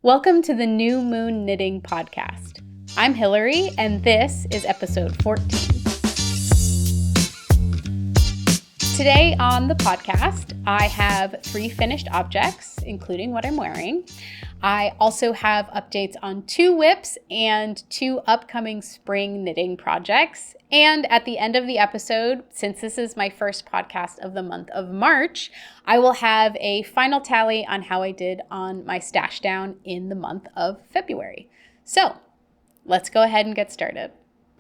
Welcome to the New Moon Knitting Podcast. I'm Hillary, and this is episode 14. Today on the podcast, I have 3 finished objects, including what I'm wearing. I also have updates on 2 WIPS and 2 upcoming spring knitting projects. And at the end of the episode, since this is my first podcast of the month of March, I will have a final tally on how I did on my stash down in the month of February. So let's go ahead and get started.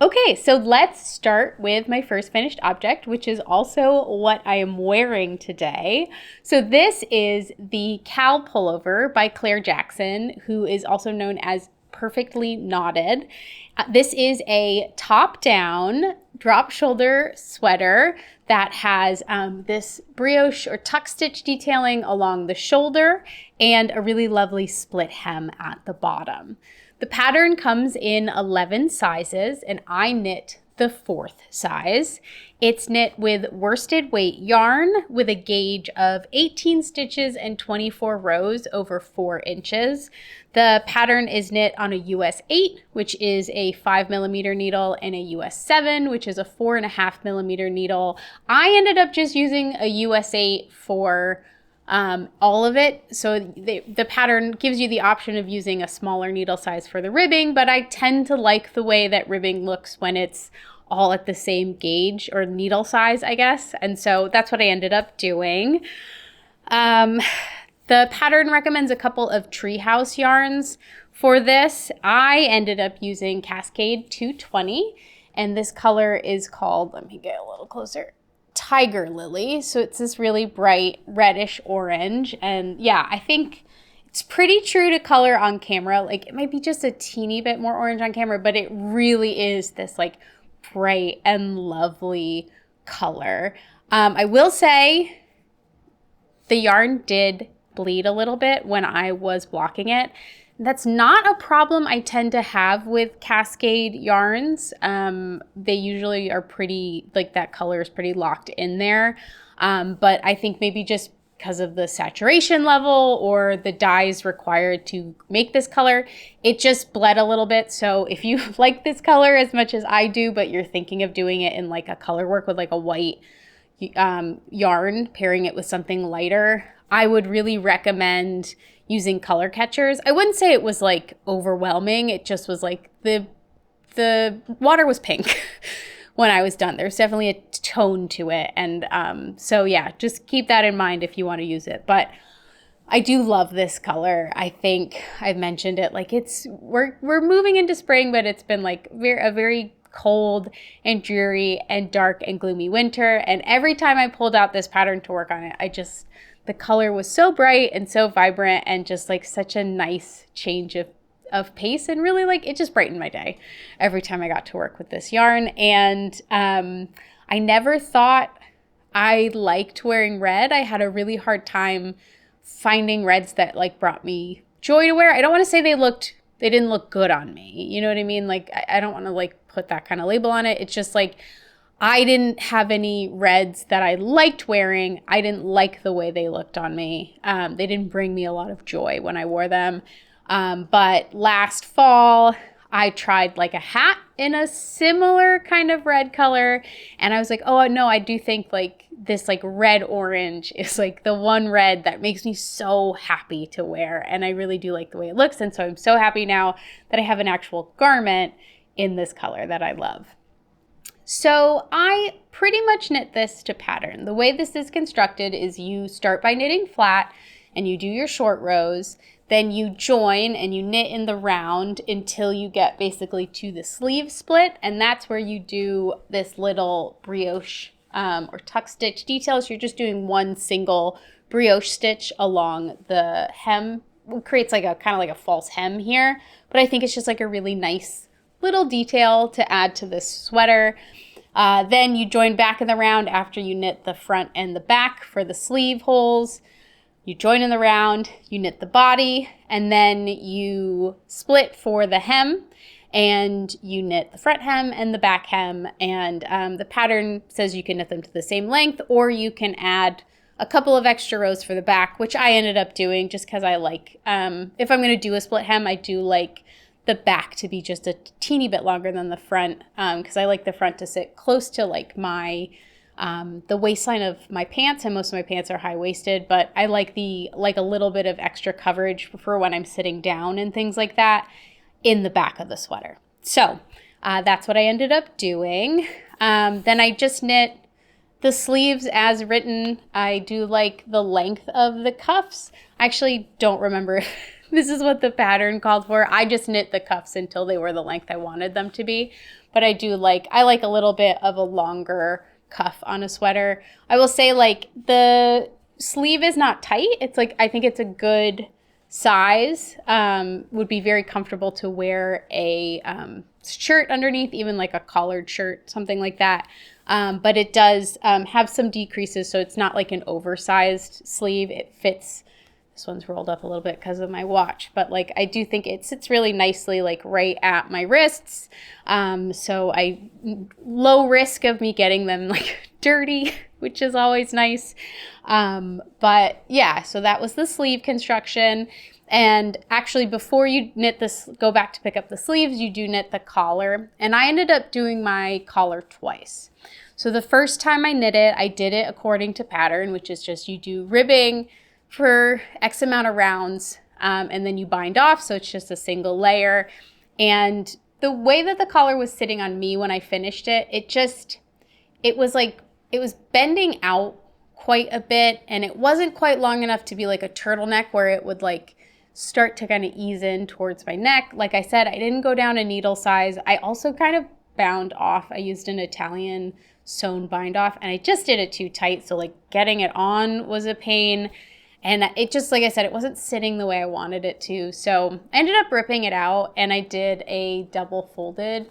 Okay, so let's start with my first finished object, which is also what I am wearing today. So this is the Kal Pullover by Claire Jackson, who is also known as Perfectly Knotted. This is a top-down drop shoulder sweater that has this brioche or tuck stitch detailing along the shoulder and a really lovely split hem at the bottom. The pattern comes in 11 sizes, and I knit the 4th size. It's knit with worsted weight yarn with a gauge of 18 stitches and 24 rows over 4 inches. The pattern is knit on a US 8, which is a 5mm needle, and a US 7, which is a 4.5mm needle. I ended up just using a US 8 for all of it. So the pattern gives you the option of using a smaller needle size for the ribbing, but I tend to like the way that ribbing looks when it's all at the same gauge or needle size, I guess. And so that's what I ended up doing. The pattern recommends a couple of treehouse yarns for this. I ended up using Cascade 220, and this color is called, let me get a little closer, Tiger Lily. So it's this really bright reddish orange. And yeah, I think it's pretty true to color on camera. Like it might be just a teeny bit more orange on camera, but it really is this like bright and lovely color. I will say the yarn did bleed a little bit when I was blocking it. That's not a problem I tend to have with Cascade yarns. They usually are pretty, like that color is pretty locked in there. But I think maybe just because of the saturation level or the dyes required to make this color, it just bled a little bit. So if you like this color as much as I do, but you're thinking of doing it in like a color work with like a white yarn, pairing it with something lighter, I would really recommend using color catchers. I wouldn't say it was like overwhelming. It just was like the water was pink when I was done. There's definitely a tone to it. And so yeah, just keep that in mind if you want to use it. But I do love this color. I think I've mentioned it, like we're moving into spring, but it's been like a very cold and dreary and dark and gloomy winter. And every time I pulled out this pattern to work on it, the color was so bright and so vibrant and just like such a nice change of pace, and really like it just brightened my day every time I got to work with this yarn. And I never thought I liked wearing red. I had a really hard time finding reds that like brought me joy to wear. I don't want to say they didn't look good on me. You know what I mean? Like I don't want to like put that kind of label on it. It's just like I didn't have any reds that I liked wearing. I didn't like the way they looked on me. They didn't bring me a lot of joy when I wore them. But last fall, I tried like a hat in a similar kind of red color. And I was like, oh no, I do think like this like red orange is like the one red that makes me so happy to wear. And I really do like the way it looks. And so I'm so happy now that I have an actual garment in this color that I love. So I pretty much knit this to pattern. The way this is constructed is you start by knitting flat and you do your short rows, then you join and you knit in the round until you get basically to the sleeve split, and that's where you do this little brioche or tuck stitch details. You're just doing one single brioche stitch along the hem. It creates like a kind of like a false hem here, but I think it's just like a really nice little detail to add to this sweater. Then you join back in the round after you knit the front and the back for the sleeve holes. You join in the round, you knit the body, and then you split for the hem, and you knit the front hem and the back hem. And the pattern says you can knit them to the same length, or you can add a couple of extra rows for the back, which I ended up doing just because I like, if I'm going to do a split hem, I do like the back to be just a teeny bit longer than the front, because I like the front to sit close to like my, the waistline of my pants, and most of my pants are high-waisted, but I like a little bit of extra coverage for when I'm sitting down and things like that in the back of the sweater. So that's what I ended up doing. Then I just knit the sleeves as written. I do like the length of the cuffs. I actually don't remember if this is what the pattern called for. I just knit the cuffs until they were the length I wanted them to be. But I like a little bit of a longer cuff on a sweater. I will say like the sleeve is not tight. It's like, I think it's a good size. Would be very comfortable to wear a shirt underneath, even like a collared shirt, something like that. But it does have some decreases, so it's not like an oversized sleeve. It fits. This one's rolled up a little bit because of my watch, but like I do think it sits really nicely like right at my wrists. So low risk of me getting them like dirty, which is always nice. But yeah, so that was the sleeve construction. And actually, before you knit this, go back to pick up the sleeves, you do knit the collar. And I ended up doing my collar twice. So the first time I knit it, I did it according to pattern, which is just you do ribbing for X amount of rounds, and then you bind off. So it's just a single layer. And the way that the collar was sitting on me when I finished it, it was bending out quite a bit, and it wasn't quite long enough to be like a turtleneck where it would like start to kind of ease in towards my neck. Like I said, I didn't go down a needle size. I also kind of bound off. I used an Italian sewn bind off, and I just did it too tight. So like getting it on was a pain. And it just, like I said, it wasn't sitting the way I wanted it to. So I ended up ripping it out, and I did a double folded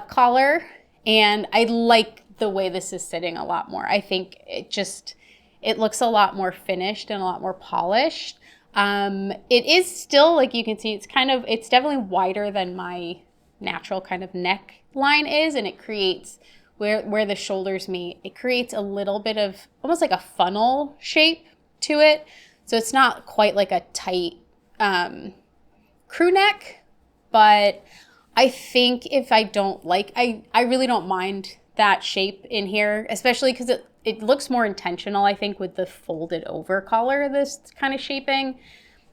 collar. And I like the way this is sitting a lot more. I think it looks a lot more finished and a lot more polished. It is still, like you can see, it's definitely wider than my natural kind of neckline is, and it creates where the shoulders meet, it creates a little bit of almost like a funnel shape to it. So it's not quite like a tight crew neck, but I think if I don't I really don't mind that shape in here, especially because it looks more intentional, I think, with the folded over collar, this kind of shaping.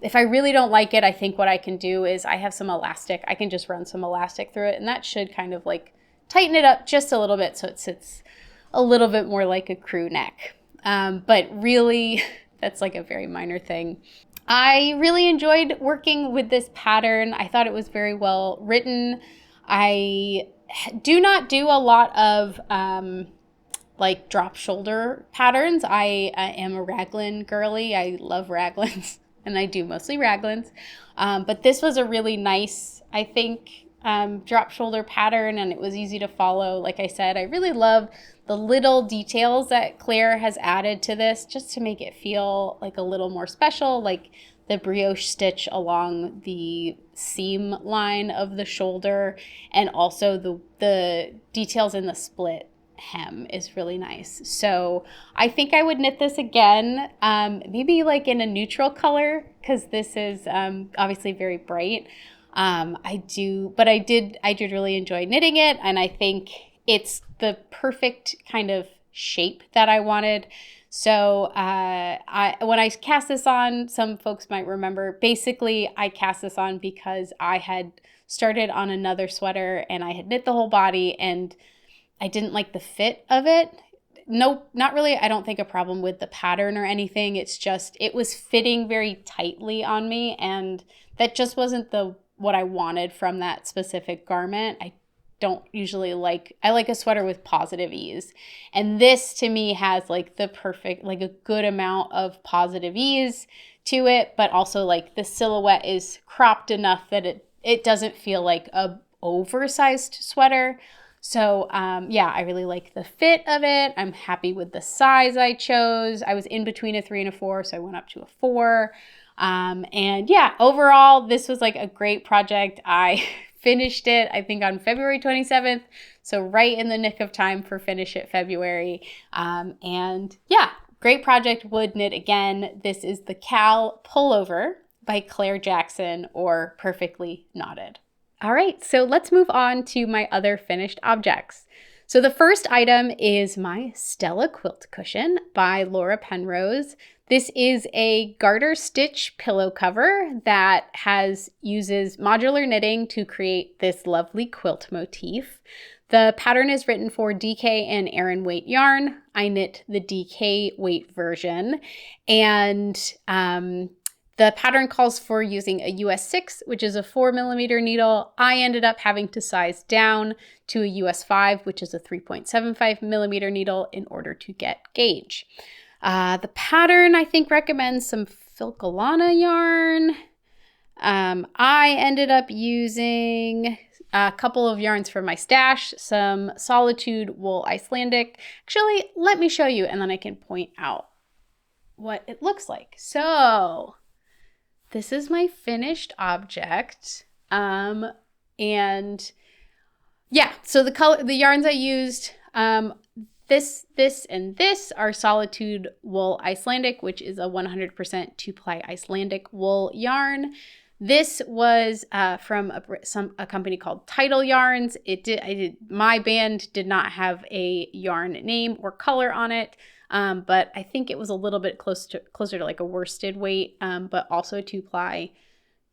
If I really don't like it, I think what I can do is I have some elastic. I can just run some elastic through it, and that should kind of like tighten it up just a little bit so it sits a little bit more like a crew neck. But really, that's like a very minor thing. I really enjoyed working with this pattern. I thought it was very well written. I do not do a lot of like drop shoulder patterns. I am a raglan girly. I love raglans, and I do mostly raglans. But this was a really nice, I think, drop shoulder pattern, and it was easy to follow. Like I said, I really love the little details that Claire has added to this just to make it feel like a little more special, like the brioche stitch along the seam line of the shoulder, and also the details in the split hem is really nice. So I think I would knit this again, maybe like in a neutral color, because this is obviously very bright. I did really enjoy knitting it, and I think it's the perfect kind of shape that I wanted. So when I cast this on, some folks might remember, basically I cast this on because I had started on another sweater and I had knit the whole body and I didn't like the fit of it. No, not really, I don't think a problem with the pattern or anything. It's just, it was fitting very tightly on me, and that just wasn't what I wanted from that specific garment. I don't usually I like a sweater with positive ease. And this to me has like the perfect, like a good amount of positive ease to it, but also like the silhouette is cropped enough that it doesn't feel like a oversized sweater. So yeah, I really like the fit of it. I'm happy with the size I chose. I was in between a 3 and a 4, so I went up to a 4. And yeah, overall, this was like a great project. I finished it, I think, on February 27th. So right in the nick of time for Finish It February. And yeah, Great project, would knit again. This is the Kal Pullover by Claire Jackson, or Perfectly Knotted. All right, so let's move on to my other finished objects. So the first item is my Stella Quilt cushion by Laura Penrose. This is a garter stitch pillow cover that uses modular knitting to create this lovely quilt motif. The pattern is written for DK and Aran weight yarn. I knit the DK weight version, and the pattern calls for using a US 6, which is a 4mm needle. I ended up having to size down to a US 5, which is a 3.75mm needle, in order to get gauge. The pattern, I think, recommends some Filcolana yarn. I ended up using a couple of yarns from my stash, some Solitude Wool Icelandic. Actually, let me show you, and then I can point out what it looks like. So this is my finished object. And yeah, so the yarns I used, this, and this are Solitude Wool Icelandic, which is a 100% 2-ply Icelandic wool yarn. This was from a company called Tidal Yarns. My band did not have a yarn name or color on it, but I think it was a little bit closer to like a worsted weight, but also 2-ply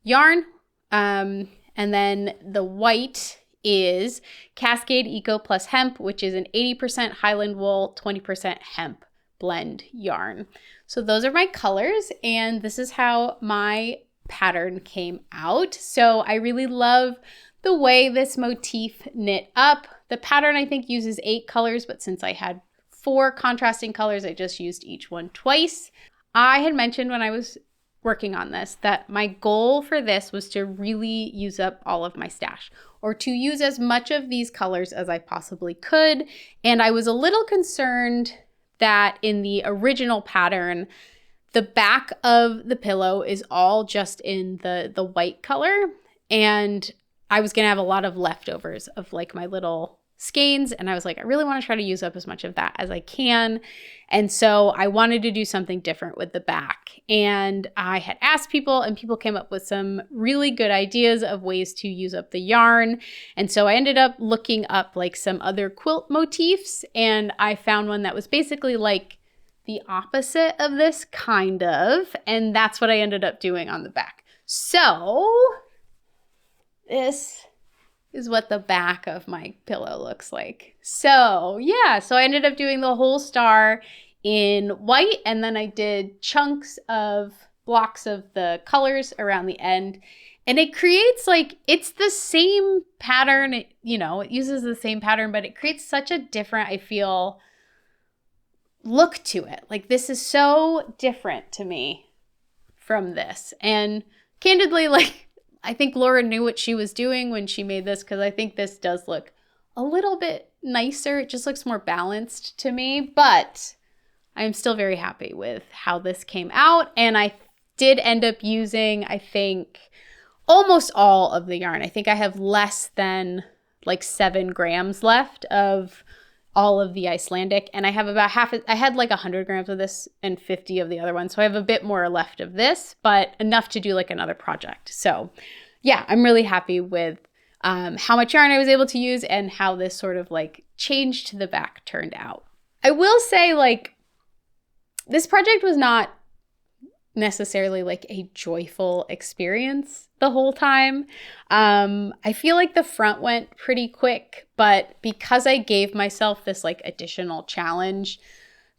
yarn. And then the white is Cascade Eco Plus Hemp, which is an 80% Highland wool, 20% hemp blend yarn. So those are my colors, and this is how my pattern came out. So I really love the way this motif knit up. The pattern, I think, uses 8 colors, but since I had 4 contrasting colors, I just used each one twice. I had mentioned when I was working on this that my goal for this was to really use up all of my stash, or to use as much of these colors as I possibly could. And I was a little concerned that in the original pattern, the back of the pillow is all just in the white color, and I was gonna have a lot of leftovers of like my little skeins, and I was like, I really want to try to use up as much of that as I can. And so I wanted to do something different with the back. And I had asked people, and people came up with some really good ideas of ways to use up the yarn. And so I ended up looking up like some other quilt motifs, and I found one that was basically like the opposite of this, kind of, and that's what I ended up doing on the back. So this is what the back of my pillow looks like. So yeah, so I ended up doing the whole star in white, and then I did chunks of blocks of the colors around the end, and it creates like, it's the same pattern, it uses the same pattern, but it creates such a different, I feel, look to it. Like, this is so different to me from this. And candidly, like, I think Laura knew what she was doing when she made this, because I think this does look a little bit nicer. It just looks more balanced to me, but I'm still very happy with how this came out. And I did end up using, I think, almost all of the yarn. I think I have less than like 7 grams left of all of the Icelandic, and I have about half. I had like 100 grams of this and 50 of the other one, so I have a bit more left of this, but enough to do like another project. So yeah, I'm really happy with how much yarn I was able to use and how this sort of like change to the back turned out. I will say, like, this project was not necessarily like a joyful experience the whole time. I feel like the front went pretty quick, but because I gave myself this like additional challenge,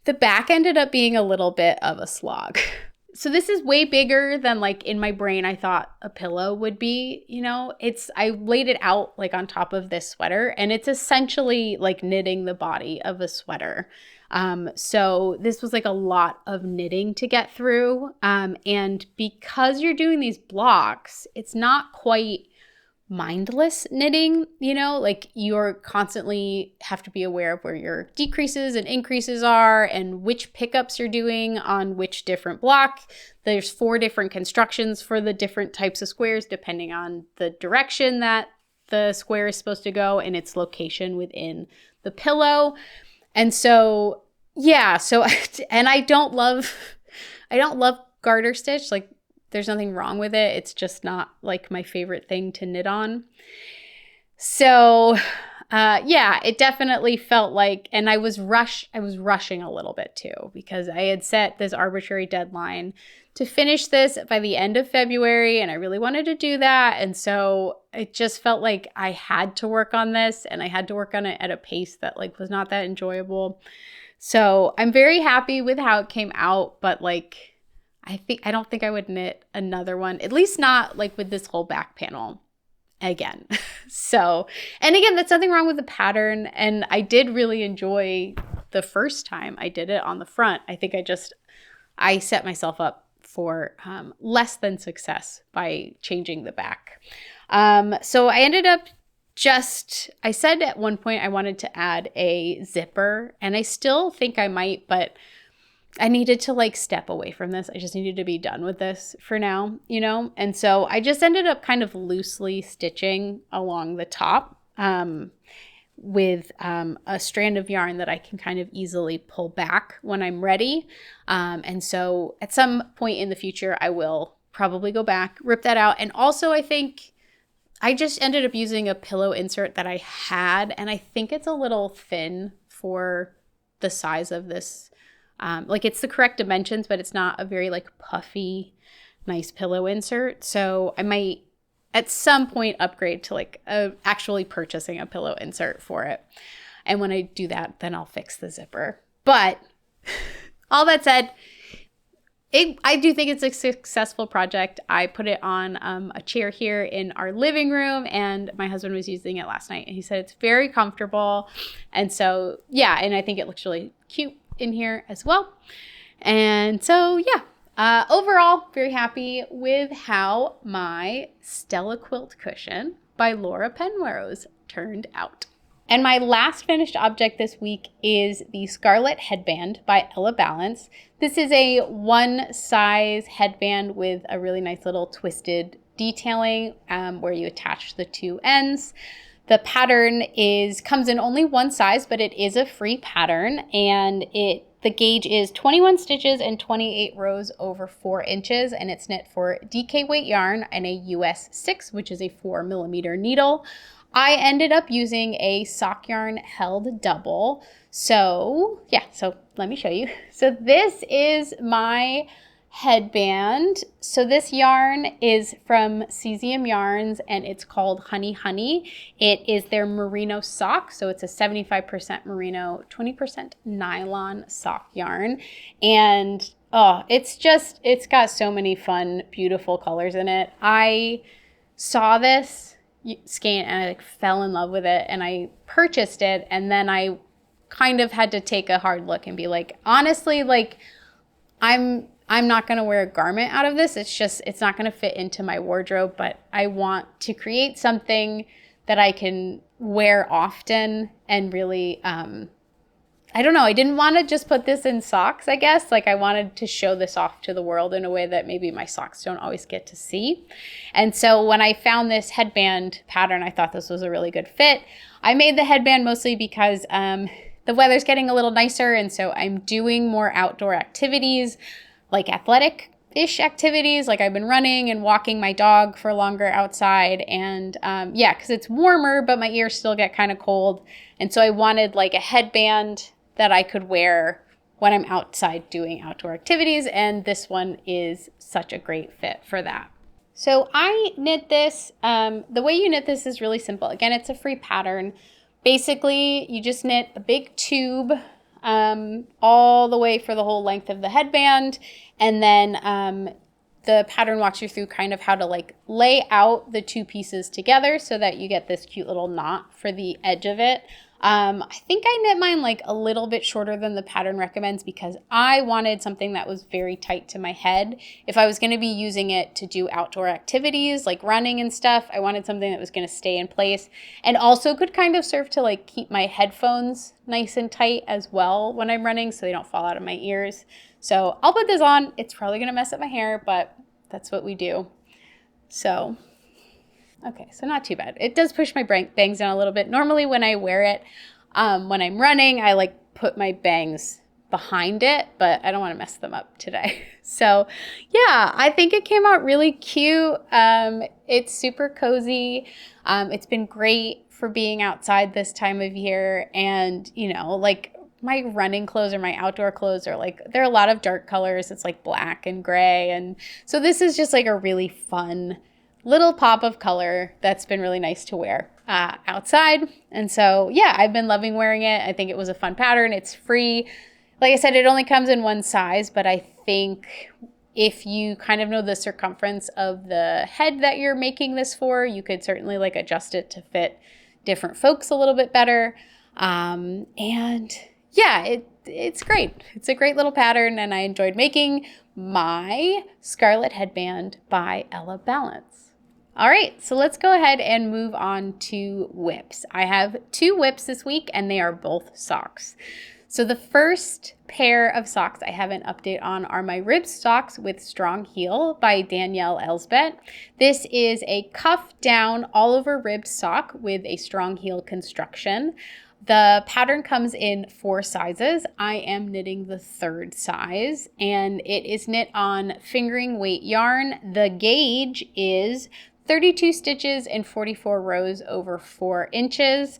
the back ended up being a little bit of a slog. So this is way bigger than like in my brain I thought a pillow would be, I laid it out like on top of this sweater, and it's essentially like knitting the body of a sweater. So this was like a lot of knitting to get through. And because you're doing these blocks, it's not quite mindless knitting, like you're constantly have to be aware of where your decreases and increases are and which pickups you're doing on which different block. There's 4 different constructions for the different types of squares depending on the direction that the square is supposed to go and its location within the pillow. And so, yeah, so, and I don't love garter stitch. Like, there's nothing wrong with it. It's just not like my favorite thing to knit on. So, yeah, it definitely felt like, and I was rushing a little bit too, because I had set this arbitrary deadline to finish this by the end of February, and I really wanted to do that. And so it just felt like I had to work on this, and I had to work on it at a pace that like was not that enjoyable. So I'm very happy with how it came out, but like, I don't think I would knit another one, at least not like with this whole back panel again. So, and again, that's nothing wrong with the pattern. And I did really enjoy the first time I did it on the front. I think I set myself up for less than success by changing the back. So I ended up I said at one point I wanted to add a zipper, and I still think I might, but I needed to like step away from this. I just needed to be done with this for now, you know? And so I just ended up kind of loosely stitching along the top with a strand of yarn that I can kind of easily pull back when I'm ready. And so at some point in the future, I will probably go back, rip that out. And also I think I just ended up using a pillow insert that I had, and I think it's a little thin for the size of this. Like, it's the correct dimensions, but it's not a very like puffy, nice pillow insert. So I might at some point upgrade to like actually purchasing a pillow insert for it. And when I do that, then I'll fix the zipper. But all that said, I do think it's a successful project. I put it on a chair here in our living room, and my husband was using it last night, and he said it's very comfortable. And so, yeah, and I think it looks really cute in here as well. And so, yeah, overall, very happy with how my Stella Quilt cushion by Laura Penrose turned out. And my last finished object this week is the Scarlet Headband by Ella Balance. This is a one size headband with a really nice little twisted detailing where you attach the two ends. The pattern comes in only one size, but it is a free pattern, and the gauge is 21 stitches and 28 rows over 4 inches, and it's knit for DK weight yarn and a US 6, which is a 4mm needle. I ended up using a sock yarn held double. So yeah, so let me show you. So this is my headband. So this yarn is from Cesium Yarns, and it's called Honey Honey. It is their merino sock. So it's a 75% merino, 20% nylon sock yarn. And oh, it's got so many fun, beautiful colors in it. I saw this skein and I like fell in love with it, and I purchased it, and then I kind of had to take a hard look and be like, honestly, like I'm not going to wear a garment out of this. It's not going to fit into my wardrobe, but I want to create something that I can wear often and really, I don't know. I didn't want to just put this in socks, I guess. Like, I wanted to show this off to the world in a way that maybe my socks don't always get to see. And so when I found this headband pattern, I thought this was a really good fit. I made the headband mostly because the weather's getting a little nicer, and so I'm doing more outdoor activities, like athletic-ish activities. Like, I've been running and walking my dog for longer outside, and yeah, because it's warmer, but my ears still get kind of cold. And so I wanted like a headband that I could wear when I'm outside doing outdoor activities, and this one is such a great fit for that. So I knit this, the way you knit this is really simple. Again, it's a free pattern. Basically, you just knit a big tube all the way for the whole length of the headband, and then the pattern walks you through kind of how to like lay out the two pieces together so that you get this cute little knot for the edge of it. I think I knit mine like a little bit shorter than the pattern recommends because I wanted something that was very tight to my head. If I was going to be using it to do outdoor activities like running and stuff, I wanted something that was going to stay in place and also could kind of serve to like keep my headphones nice and tight as well when I'm running so they don't fall out of my ears. So I'll put this on. It's probably going to mess up my hair, but that's what we do. So okay, so not too bad. It does push my bangs down a little bit. Normally when I wear it, when I'm running, I like put my bangs behind it, but I don't want to mess them up today. So yeah, I think it came out really cute. It's super cozy. It's been great for being outside this time of year. And, you know, like my running clothes or my outdoor clothes are like, there are a lot of dark colors. It's like black and gray. And so this is just like a really fun little pop of color that's been really nice to wear outside. And so, yeah, I've been loving wearing it. I think it was a fun pattern. It's free. Like I said, it only comes in one size, but I think if you kind of know the circumference of the head that you're making this for, you could certainly like adjust it to fit different folks a little bit better. And yeah, it's great. It's a great little pattern, and I enjoyed making my Scarlet Headband by Ella Balance. All right, so let's go ahead and move on to WIPS. I have 2 WIPS this week, and they are both socks. So the first pair of socks I have an update on are my rib socks with strong heel by Danielle Elsbeth. This is a cuff down all over rib sock with a strong heel construction. The pattern comes in 4 sizes. I am knitting the 3rd size, and it is knit on fingering weight yarn. The gauge is 32 stitches and 44 rows over 4 inches.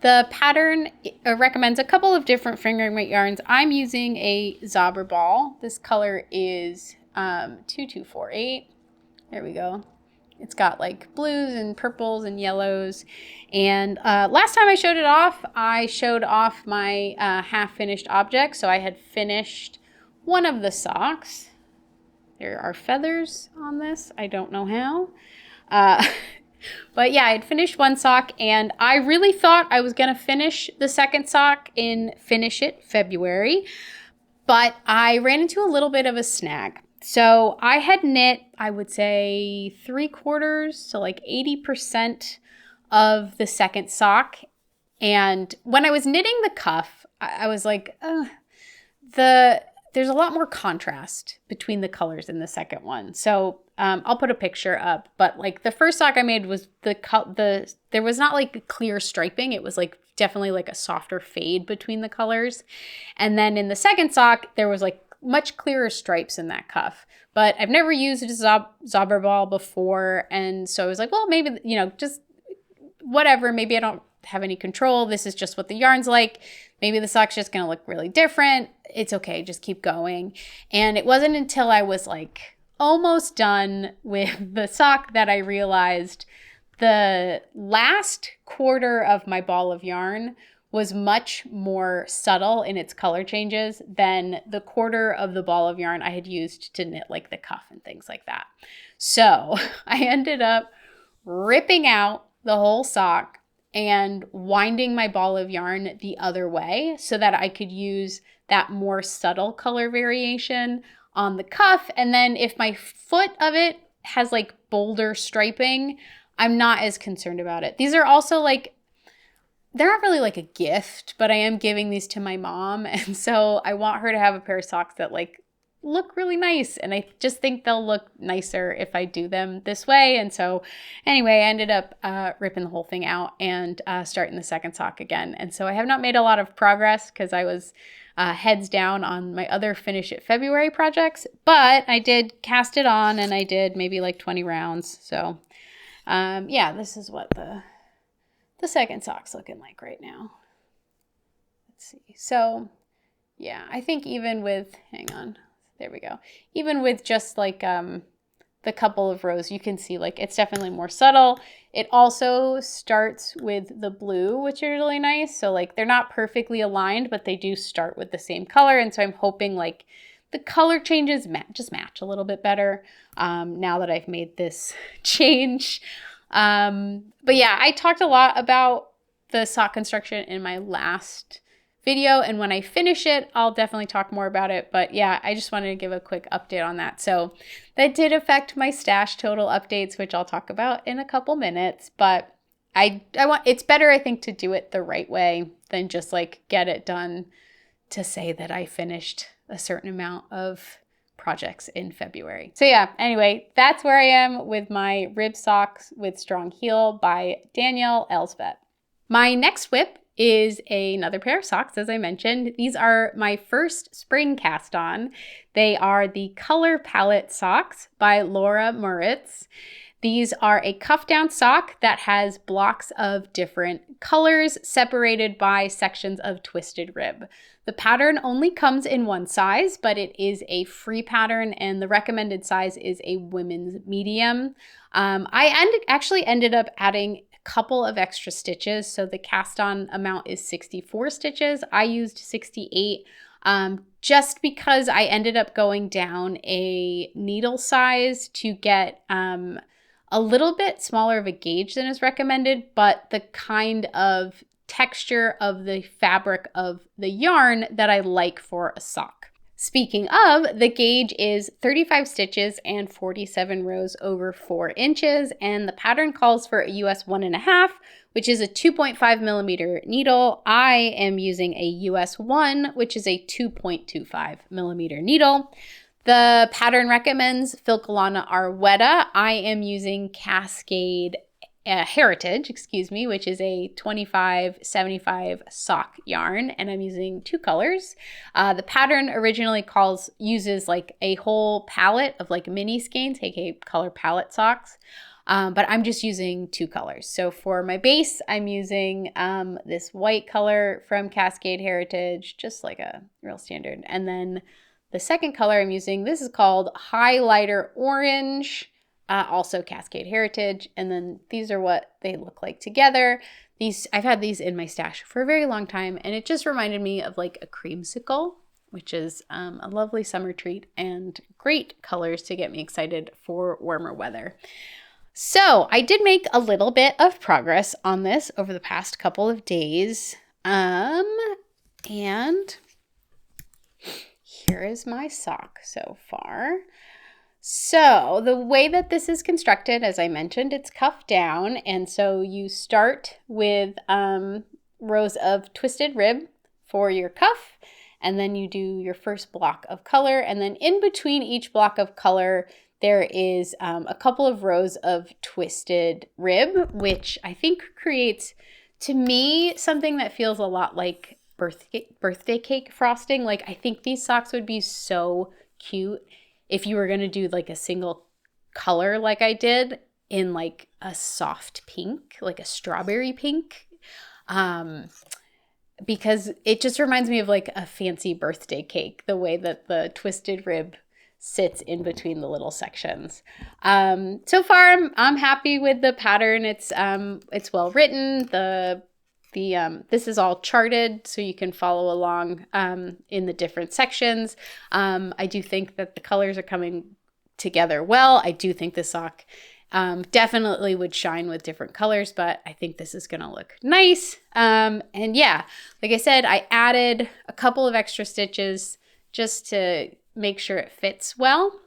The pattern recommends a couple of different fingering weight yarns. I'm using a Zobber ball. This color is 2248. There we go. It's got like blues and purples and yellows. And last time I showed off my half-finished object. So I had finished one of the socks. There are feathers on this. I don't know how. But yeah, I had finished one sock, and I really thought I was going to finish the second sock in Finish It February, but I ran into a little bit of a snag. So I had knit, I would say 3/4, so like 80% of the second sock. And when I was knitting the cuff, I was like, there's a lot more contrast between the colors in the second one. So I'll put a picture up, but like the first sock I made was there was not like clear striping. It was like definitely like a softer fade between the colors. And then in the second sock, there was like much clearer stripes in that cuff. But I've never used a Zobber ball before. And so I was like, well, maybe, you know, just whatever. Maybe I don't have any control. This is just what the yarn's like. Maybe the sock's just going to look really different. It's okay. Just keep going. And it wasn't until I was like almost done with the sock that I realized the last quarter of my ball of yarn was much more subtle in its color changes than the quarter of the ball of yarn I had used to knit like the cuff and things like that. So I ended up ripping out the whole sock and winding my ball of yarn the other way so that I could use that more subtle color variation on the cuff. And then if my foot of it has like bolder striping, I'm not as concerned about it. These are also like, they're not really like a gift, but I am giving these to my mom. And so I want her to have a pair of socks that like look really nice. And I just think they'll look nicer if I do them this way. And so anyway, I ended up ripping the whole thing out and starting the second sock again. And so I have not made a lot of progress because I was heads down on my other Finish It February projects, but I did cast it on and I did maybe like 20 rounds. So yeah, this is what the second sock's looking like right now. Let's see. So yeah, I think even with, hang on, there we go. Even with just like the couple of rows, you can see like it's definitely more subtle. It also starts with the blue, which is really nice. So like they're not perfectly aligned, but they do start with the same color. And so I'm hoping like the color changes just match a little bit better now that I've made this change. But yeah, I talked a lot about the sock construction in my last video, and when I finish it, I'll definitely talk more about it. But yeah, I just wanted to give a quick update on that. So that did affect my stash total updates, which I'll talk about in a couple minutes. But it's better, I think, to do it the right way than just like get it done to say that I finished a certain amount of projects in February. So yeah, anyway, that's where I am with my rib socks with strong heel by Danielle Elsbeth. My next WIP is another pair of socks, as I mentioned. These are my first spring cast on. They are the Color Palette socks by Laura Moritz. These are a cuff down sock that has blocks of different colors separated by sections of twisted rib. The pattern only comes in one size, but it is a free pattern and the recommended size is a women's medium. I actually ended up adding a couple of extra stitches. So the cast on amount is 64 stitches. I used 68 just because I ended up going down a needle size to get a little bit smaller of a gauge than is recommended, but the kind of texture of the fabric of the yarn that I like for a sock. Speaking of, the gauge is 35 stitches and 47 rows over 4 inches, and the pattern calls for a US 1.5, which is a 2.5 millimeter needle. I am using a US 1, which is a 2.25 millimeter needle. The pattern recommends Filcolana Arwetta. I am using Cascade Heritage, which is a 25-75 sock yarn, and I'm using 2 colors. The pattern originally uses like a whole palette of like mini skeins, aka color palette socks, but I'm just using 2 colors. So for my base, I'm using this white color from Cascade Heritage, just like a real standard, and then the second color I'm using, this is called Highlighter Orange, also Cascade Heritage, and then these are what they look like together. I've had these in my stash for a very long time, and it just reminded me of like a creamsicle, which is a lovely summer treat and great colors to get me excited for warmer weather. So I did make a little bit of progress on this over the past couple of days, and here is my sock so far. So the way that this is constructed, as I mentioned, it's cuff down. And so you start with rows of twisted rib for your cuff, and then you do your first block of color. And then in between each block of color, there is a couple of rows of twisted rib, which I think creates, to me, something that feels a lot like birthday cake frosting. Like, I think these socks would be so cute if you were going to do like a single color like I did in like a soft pink, like a strawberry pink, because it just reminds me of like a fancy birthday cake, the way that the twisted rib sits in between the little sections. So far I'm happy with the pattern. It's well written. This is all charted, so you can follow along in the different sections. I do think that the colors are coming together well. I do think the sock definitely would shine with different colors, but I think this is going to look nice. And yeah, like I said, I added a couple of extra stitches just to make sure it fits well.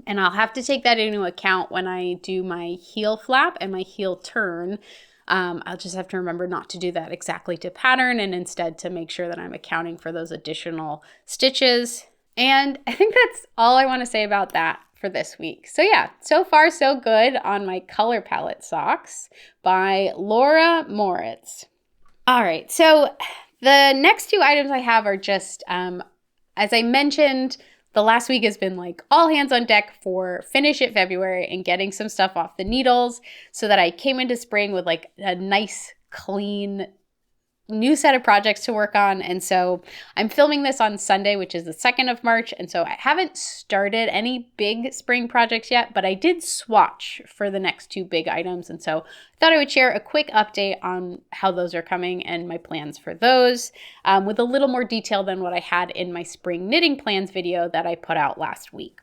And I'll have to take that into account when I do my heel flap and my heel turn. I'll just have to remember not to do that exactly to pattern and instead to make sure that I'm accounting for those additional stitches. And I think that's all I want to say about that for this week. So yeah, so far so good on my Color Palette socks by Laura Moritz. All right, so the next 2 items I have are just, as I mentioned, the last week has been like all hands on deck for Finish It February and getting some stuff off the needles so that I came into spring with like a nice, clean, new set of projects to work on. And so I'm filming this on Sunday, which is the 2nd of March. And so I haven't started any big spring projects yet, but I did swatch for the next 2 big items. And so I thought I would share a quick update on how those are coming and my plans for those with a little more detail than what I had in my spring knitting plans video that I put out last week.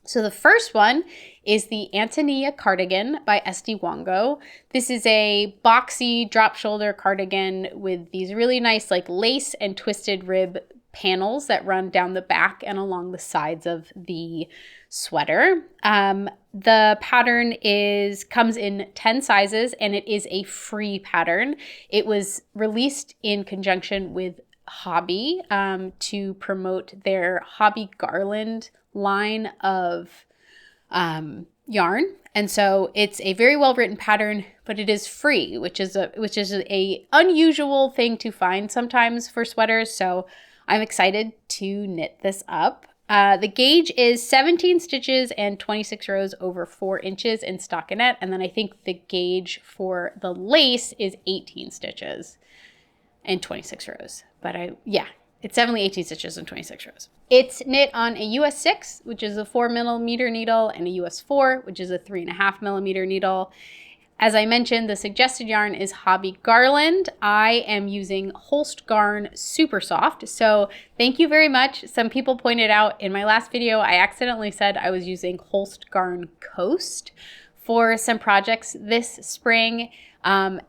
So the first one is the Antanilla cardigan by Esti Wongo. This is a boxy drop shoulder cardigan with these really nice like lace and twisted rib panels that run down the back and along the sides of the sweater. The pattern comes in 10 sizes and it is a free pattern. It was released in conjunction with Hobby to promote their Hobby Garland line of yarn. And so it's a very well written pattern, but it is free, which is a unusual thing to find sometimes for sweaters. So I'm excited to knit this up. The gauge is 17 stitches and 26 rows over 4 inches in stockinette. And then I think the gauge for the lace is 18 stitches and 26 rows. But it's definitely 18 stitches and 26 rows. It's knit on a US 6, which is a 4mm needle, and a US 4, which is a 3.5mm needle. As I mentioned, the suggested yarn is Hobby Garland. I am using Holst Garn Super Soft. So thank you very much. Some people pointed out in my last video, I accidentally said I was using Holst Garn Coast for some projects this spring. And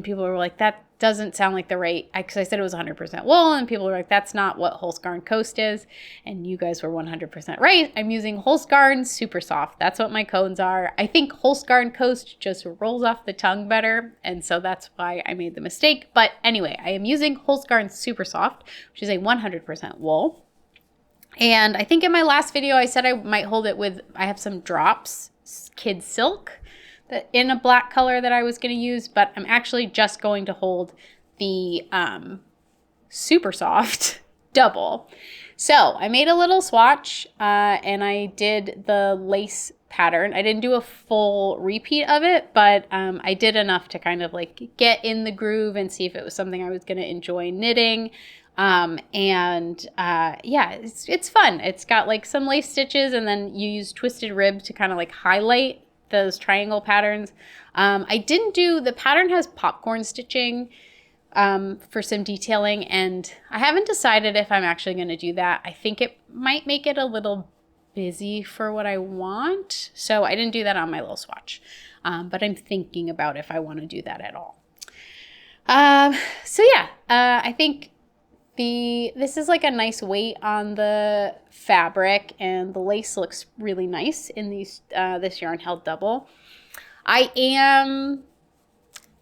people were like, that doesn't sound like the right, because I said it was 100% wool, and people were like, that's not what Holst Garn Coast is. And you guys were 100% right. I'm using Holst Garn Super Soft. That's what my cones are. I think Holst Garn Coast just rolls off the tongue better, and so that's why I made the mistake. But anyway, I am using Holst Garn Super Soft, which is a 100% wool. And I think in my last video, I said I might hold it with, I have some drops, Kid Silk, in a black color that I was going to use, but I'm actually just going to hold the Super Soft double. So I made a little swatch and I did the lace pattern. I didn't do a full repeat of it, but I did enough to kind of like get in the groove and see if it was something I was going to enjoy knitting. It's fun. It's got like some lace stitches, and then you use twisted rib to kind of like highlight those triangle patterns. The pattern has popcorn stitching for some detailing, and I haven't decided if I'm actually going to do that. I think it might make it a little busy for what I want, so I didn't do that on my little swatch, but I'm thinking about if I want to do that at all. I think this is like a nice weight on the fabric, and the lace looks really nice in these this yarn held double. I am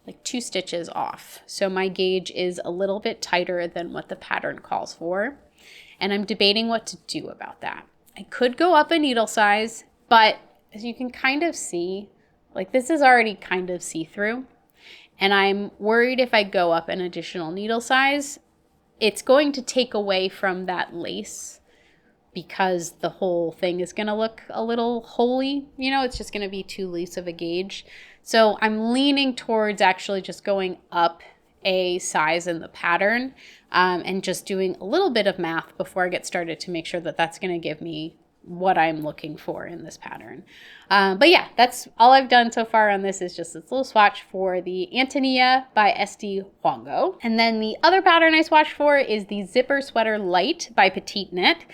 like 2 stitches off, so my gauge is a little bit tighter than what the pattern calls for, and I'm debating what to do about that. I could go up a needle size, but as you can kind of see, like this is already kind of see-through, and I'm worried if I go up an additional needle size, it's going to take away from that lace, because the whole thing is going to look a little holey. You know, it's just going to be too loose of a gauge. So I'm leaning towards actually just going up a size in the pattern and just doing a little bit of math before I get started to make sure that that's going to give me what I'm looking for in this pattern. But yeah, that's all I've done so far on this, is just this little swatch for the Antanilla by SD Huango. And then the other pattern I swatched for is the Zipper Sweater Light by Petite Knit.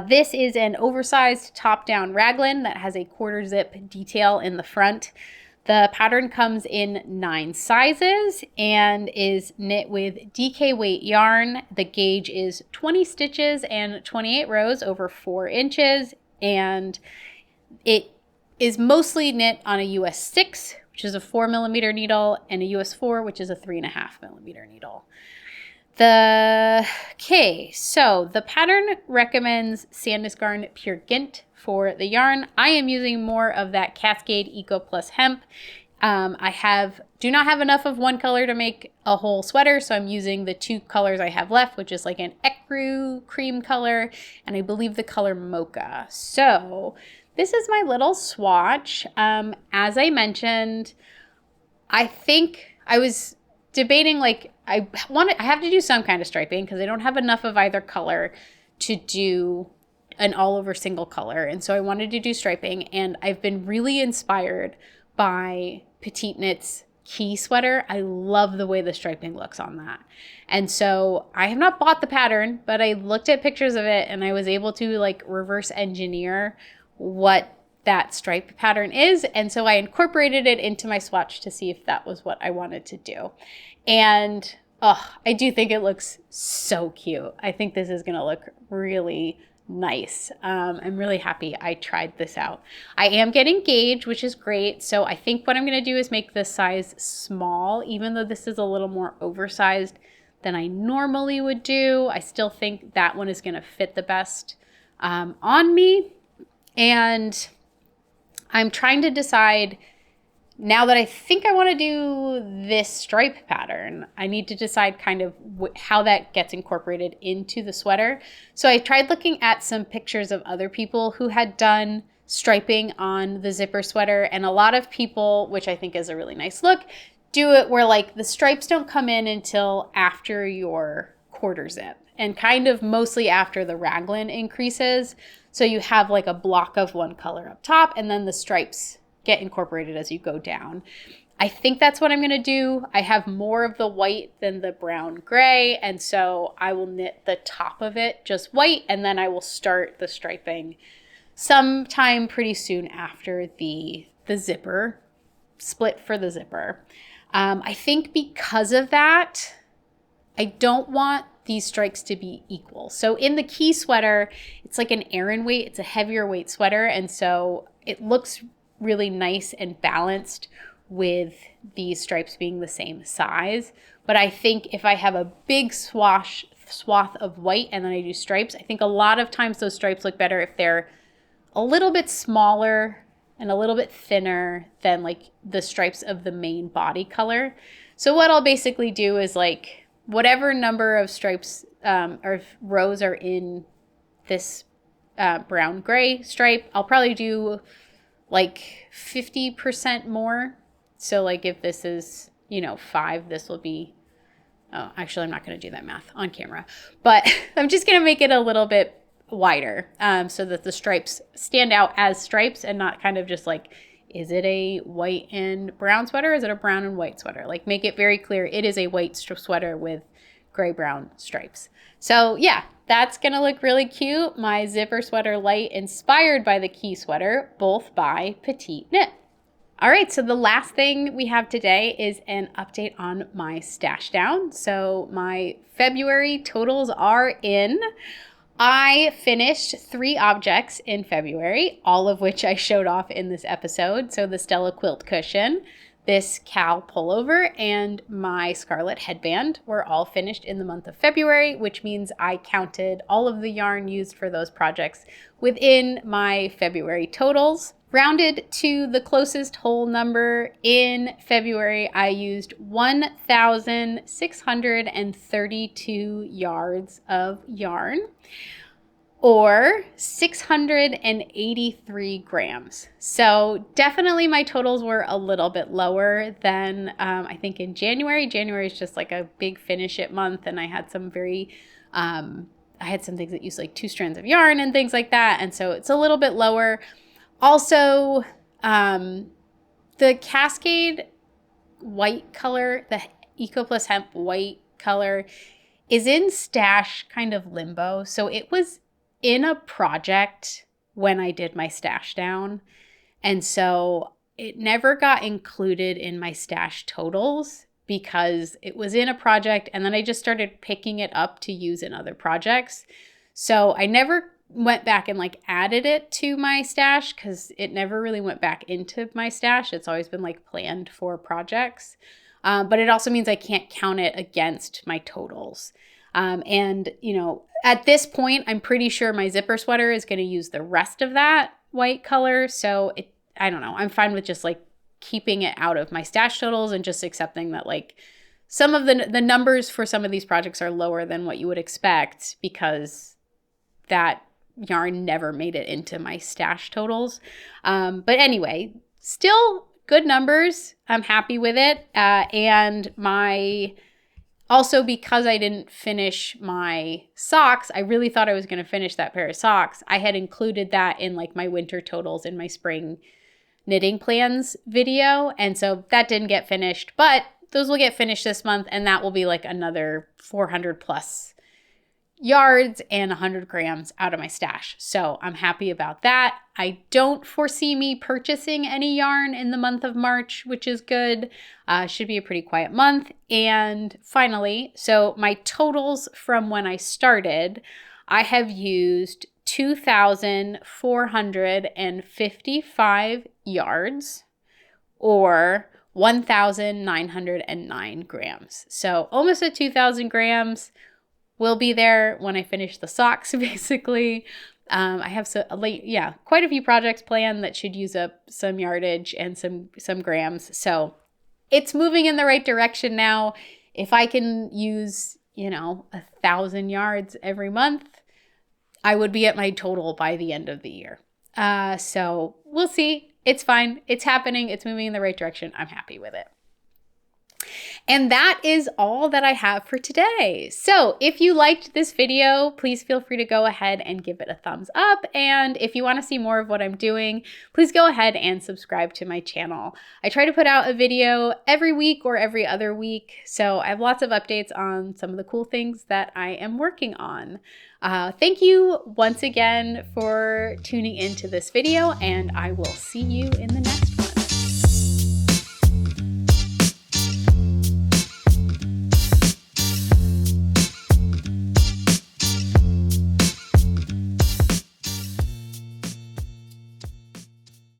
This is an oversized top-down raglan that has a quarter zip detail in the front. The pattern comes in 9 sizes and is knit with DK weight yarn. The gauge is 20 stitches and 28 rows over 4 inches, and it is mostly knit on a US 6, which is a 4mm needle, and a US 4, which is a 3.5mm needle. So the pattern recommends Sandnes Pure Gint for the yarn. I am using more of that Cascade Eco Plus Hemp. I do not have enough of one color to make a whole sweater, so I'm using the 2 colors I have left, which is like an ecru cream color, and I believe the color mocha. So this is my little swatch. As I mentioned, I think I was debating, like, I have to do some kind of striping because I don't have enough of either color to do an all over single color. And so I wanted to do striping, and I've been really inspired by Petite Knit's Key sweater. I love the way the striping looks on that. And so I have not bought the pattern, but I looked at pictures of it and I was able to like reverse engineer what that stripe pattern is. And so I incorporated it into my swatch to see if that was what I wanted to do. And I do think it looks so cute. I think this is going to look really nice. I'm really happy I tried this out. I am getting gauge, which is great. So I think what I'm going to do is make this size small, even though this is a little more oversized than I normally would do. I still think that one is going to fit the best on me. And I'm trying to decide, now that I think I want to do this stripe pattern, I need to decide kind of how that gets incorporated into the sweater. So I tried looking at some pictures of other people who had done striping on the zipper sweater, and a lot of people, which I think is a really nice look, do it where like the stripes don't come in until after your quarter zip, and kind of mostly after the raglan increases. So you have like a block of one color up top, and then the stripes get incorporated as you go down. I think that's what I'm going to do. I have more of the white than the brown gray, and so I will knit the top of it just white, and then I will start the striping sometime pretty soon after the zipper, split for the zipper. I think because of that, I don't want these stripes to be equal. So in the key sweater, it's like an Aran weight. It's a heavier weight sweater, and so it looks really nice and balanced with these stripes being the same size. But I think if I have a big swath of white and then I do stripes, I think a lot of times those stripes look better if they're a little bit smaller and a little bit thinner than like the stripes of the main body color. So what I'll basically do is like whatever number of stripes or rows are in this brown gray stripe, I'll probably do like 50% more. So like if this is, 5, this will be, oh, actually I'm not going to do that math on camera, but I'm just going to make it a little bit wider so that the stripes stand out as stripes and not kind of just like, is it a white and brown sweater? Is it a brown and white sweater? Like make it very clear it is a white sweater with gray-brown stripes. So yeah, that's going to look really cute. My zipper sweater light inspired by the key sweater, both by Petite Knit. All right, so the last thing we have today is an update on my stash down. So my February totals are in. I finished 3 objects in February, all of which I showed off in this episode. So the Stella Quilt cushion, this Kal Pullover, and my Scarlet Headband were all finished in the month of February, which means I counted all of the yarn used for those projects within my February totals. Rounded to the closest whole number, in February, I used 1,632 yards of yarn, or 683 grams. So definitely my totals were a little bit lower than I think in January. January is just like a big finish it month, and I had some I had some things that used like 2 strands of yarn and things like that, and so it's a little bit lower. Also, the Cascade white color, the Eco Plus Hemp white color, is in stash kind of limbo. So it was in a project when I did my stash down. And so it never got included in my stash totals because it was in a project and then I just started picking it up to use in other projects. So I never went back and like added it to my stash because it never really went back into my stash. It's always been like planned for projects. But it also means I can't count it against my totals. And, at this point, I'm pretty sure my zipper sweater is going to use the rest of that white color. So I don't know. I'm fine with just like keeping it out of my stash totals and just accepting that like some of the numbers for some of these projects are lower than what you would expect because that yarn never made it into my stash totals. But anyway, still good numbers. I'm happy with it. And also because I didn't finish my socks, I really thought I was going to finish that pair of socks. I had included that in like my winter totals in my spring knitting plans video. And so that didn't get finished, but those will get finished this month. And that will be like another 400 plus yards and 100 grams out of my stash. So I'm happy about that. I don't foresee me purchasing any yarn in the month of March, which is good. Should be a pretty quiet month. And finally, so my totals from when I started, I have used 2,455 yards or 1,909 grams. So almost at 2,000 grams. Will be there when I finish the socks, basically. I have quite a few projects planned that should use up some yardage and some grams. So it's moving in the right direction now. If I can use, 1,000 yards every month, I would be at my total by the end of the year. So we'll see. It's fine. It's happening. It's moving in the right direction. I'm happy with it. And that is all that I have for today. So if you liked this video, please feel free to go ahead and give it a thumbs up. And if you want to see more of what I'm doing, please go ahead and subscribe to my channel. I try to put out a video every week or every other week. So I have lots of updates on some of the cool things that I am working on. Thank you once again for tuning into this video, and I will see you in the next